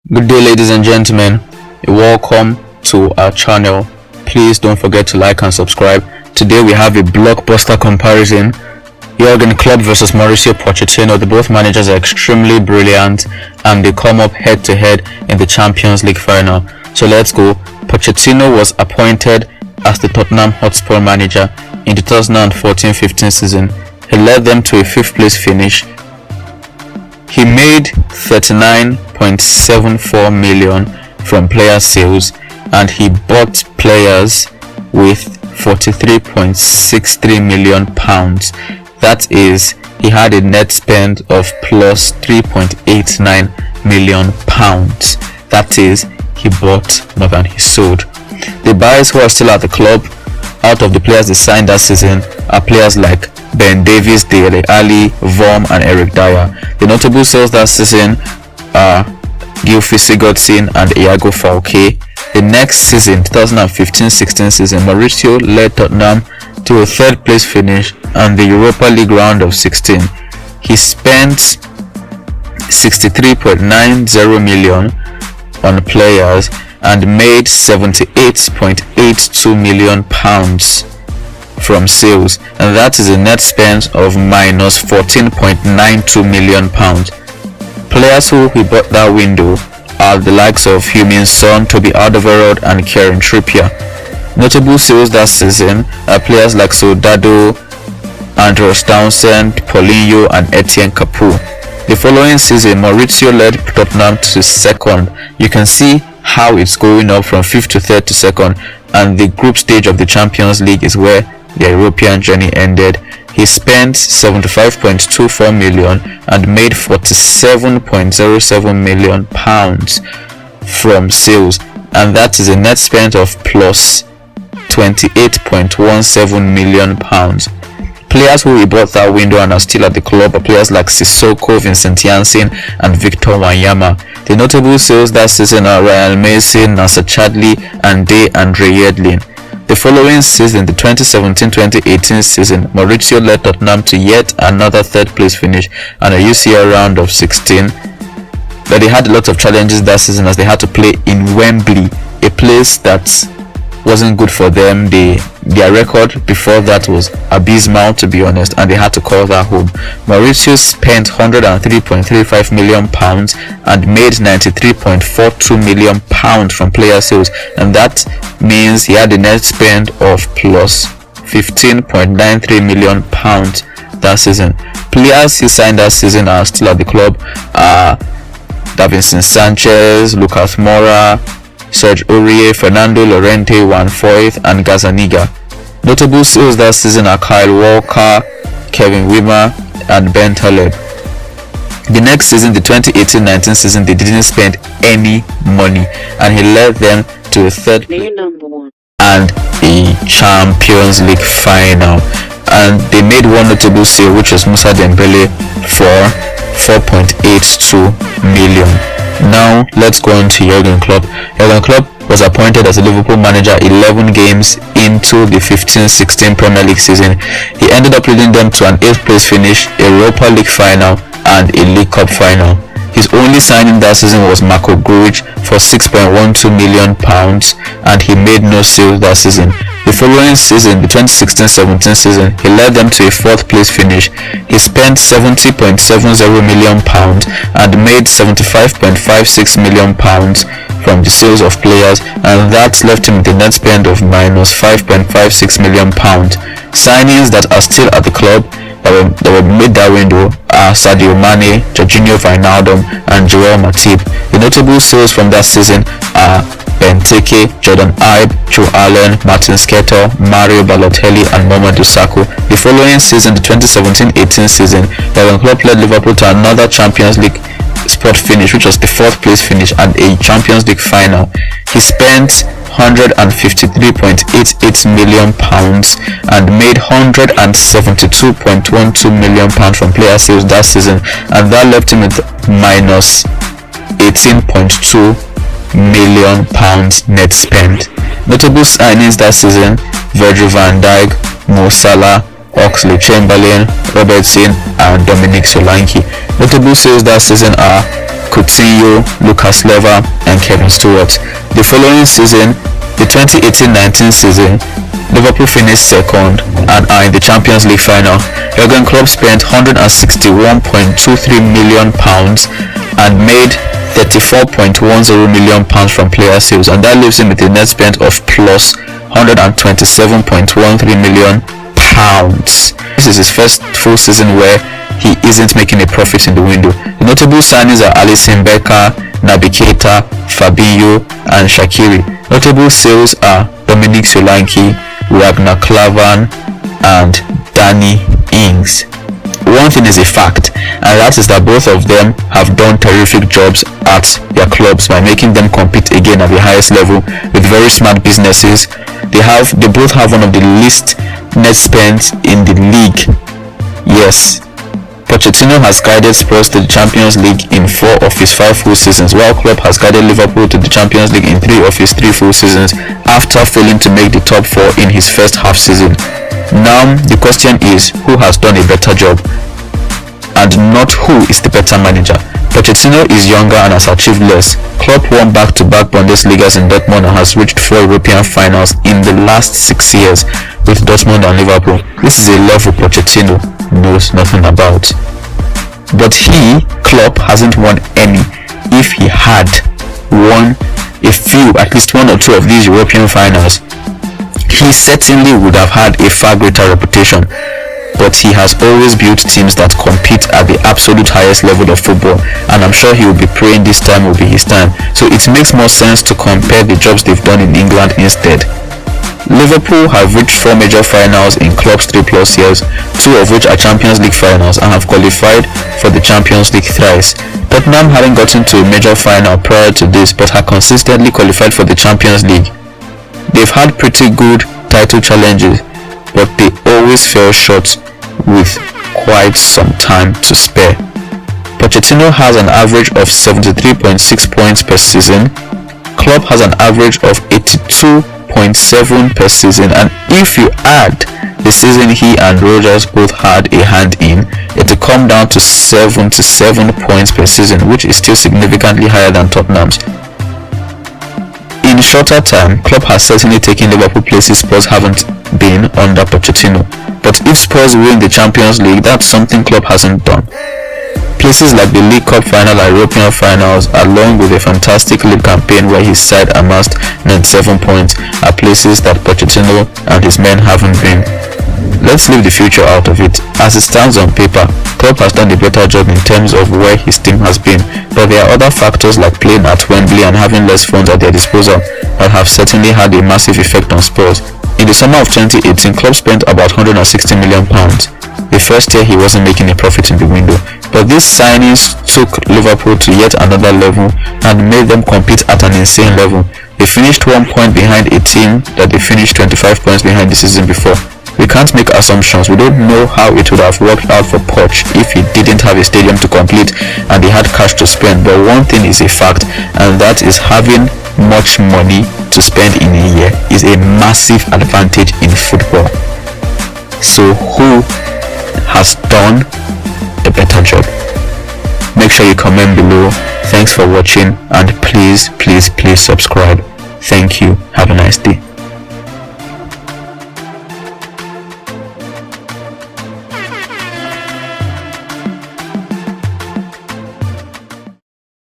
Good day, ladies and gentlemen. Welcome to our channel. Please don't forget to like and subscribe. Today we have a blockbuster comparison. Jurgen Klopp versus Mauricio Pochettino. The both managers are extremely brilliant and they come up head to head in the Champions League final. So let's go. Pochettino was appointed as the Tottenham Hotspur manager in the 2014-15 season. He led them to a 5th place finish. He made 39.74 million from player sales and he bought players with 43.63 million pounds. That is, he had a net spend of plus 3.89 million pounds. That is, he bought more than he sold. The buyers who are still at the club, out of the players they signed that season, are players like Ben Davies, Dele Alli, Vorm and Eric Dyer. The notable sales that season are Gylfi Sigurdsson and Iago Falque. The next season, 2015-16 season, Mauricio led Tottenham to a 3rd place finish and the Europa League round of 16. He spent 63.90 million on players and made 78.82 million pounds from sales, and that is a net spend of minus 14.92 million pounds. Players who he bought that window are the likes of Heung-min Son, Toby Alderweireld and Kieran Trippier. Notable sales that season are players like Soldado, Andros Townsend, Paulinho and Etienne Capoue. The following season, Mauricio led Tottenham to 2nd. You can see how it's going up from 5th to 3rd to 2nd, and the group stage of the Champions League is where their European journey ended. He spent 75.24 million and made 47.07 million pounds from sales, and that is a net spend of plus 28.17 million pounds. Players who he bought that window and are still at the club are players like Sissoko, Vincent Janssen and Victor Wanyama. The notable sales that season are Ryan Mason, Nacer Chadli and Andre Yedlin. The following season, the 2017-2018 season, Mauricio led Tottenham to yet another 3rd place finish and a UCL round of 16. But they had a lot of challenges that season as they had to play in Wembley, a place that wasn't good for them. Their record before that was abysmal, to be honest, and they had to call that home. Mauricio spent 103.35 million pounds and made 93.42 million pounds from player sales, and that means he had a net spend of plus 15.93 million pounds that season. Players he signed that season are still at the club are Davinson Sanchez, Lucas Moura, Serge Aurier, Fernando Llorente, Juan Foyth and Gazzaniga. Notable sales that season are Kyle Walker, Kevin Wimmer and Ben Taleb. The next season, the 2018-19 season, they didn't spend any money and he led them to a 3rd place and a Champions League final, and they made one notable sale, which was Moussa Dembele for 4.82 million. Now let's go on to Jurgen Klopp. Jurgen Klopp was appointed as a Liverpool manager 11 games into the 15-16 Premier League season. He ended up leading them to an 8th place finish, a Europa League final and a League Cup final. His only signing that season was Marco Grujic for 6.12 million pounds and he made no sales that season. The following season, the 2016-17 season, he led them to a 4th place finish. He spent 70.70 million pounds and made 75.56 million pounds from the sales of players, and that left him with a net spend of minus 5.56 million pounds. Signings that are still at the club that were made that window are Sadio Mane, Jorginho Wijnaldum and Joel Matip. The notable sales from that season are Benteke, Jordan Ibe, Joe Allen, Martin Skrtel, Mario Balotelli and Mamadou Sakho. The following season, the 2017-18 season, Jurgen Klopp led Liverpool to another Champions League spot finish, which was the 4th place finish and a Champions League final. He spent 153.88 million pounds and made 172.12 million pounds from player sales that season, and that left him with minus 18.2 million pounds net spend. Notable signings that season: Virgil van Dijk, Mo Salah, Oxlade-Chamberlain, Robertson and Dominic Solanke. Notable sales that season are Coutinho, Lucas Leiva and Kevin Stewart. The following season, the 2018-19 season, Liverpool finished second and are in the Champions League final. Jurgen Klopp spent £161.23 million and made £34.10 million from player sales, and that leaves him with a net spend of plus £127.13 million. This is his first full season where he isn't making a profit in the window. The notable signings are Alisson Becker, Naby Keita, Fabinho and Shaqiri. Notable sales are Dominic Solanke, Ragnar Klavan and Danny Ings. One thing is a fact, and that is that both of them have done terrific jobs at their clubs by making them compete again at the highest level with very smart businesses. They both have one of the least net spends in the league. Yes, Pochettino has guided Spurs to the Champions League in 4 of his 5 full seasons, while Klopp has guided Liverpool to the Champions League in 3 of his 3 full seasons after failing to make the top 4 in his first half season. Now the question is, who has done a better job, and not who is the better manager. Pochettino is younger and has achieved less. Klopp won back-to-back Bundesligas in Dortmund and has reached 4 European finals in the last 6 years with Dortmund and Liverpool. This is a level Pochettino knows nothing about. But he, Klopp, hasn't won any. If he had won a few, at least 1 or 2 of these European finals, he certainly would have had a far greater reputation. But he has always built teams that compete at the absolute highest level of football, and I'm sure he will be praying this time will be his time. So it makes more sense to compare the jobs they've done in England instead. Liverpool have reached 4 major finals in Klopp's 3+ years, 2 of which are Champions League finals, and have qualified for the Champions League thrice. Tottenham hadn't gotten to a major final prior to this, but have consistently qualified for the Champions League. They've had pretty good title challenges, but they always fell short with quite some time to spare. Pochettino has an average of 73.6 points per season. Klopp has an average of 82.7 per season, and if you add the season he and Rodgers both had a hand in, it will come down to 77 points per season, which is still significantly higher than Tottenham's. In shorter time, Klopp has certainly taken Liverpool places Spurs haven't been under Pochettino. But if Spurs win the Champions League, that's something Klopp hasn't done. Places like the League Cup final and European finals, along with a fantastic league campaign where his side amassed 97 points, are places that Pochettino and his men haven't been. Let's leave the future out of it. As it stands on paper, Klopp has done a better job in terms of where his team has been, but there are other factors like playing at Wembley and having less funds at their disposal that have certainly had a massive effect on Spurs. In the summer of 2018, Klopp spent about £160 million. The first year he wasn't making a profit in the window, but these signings took Liverpool to yet another level and made them compete at an insane level. They finished 1 point behind a team that they finished 25 points behind the season before. We can't make assumptions. We don't know how it would have worked out for Poch if he didn't have a stadium to complete and he had cash to spend, but one thing is a fact, and that is having much money to spend in a year is a massive advantage in football. So who has done a better job? Make sure you comment below. Thanks for watching, and please subscribe. Thank you. Have a nice day.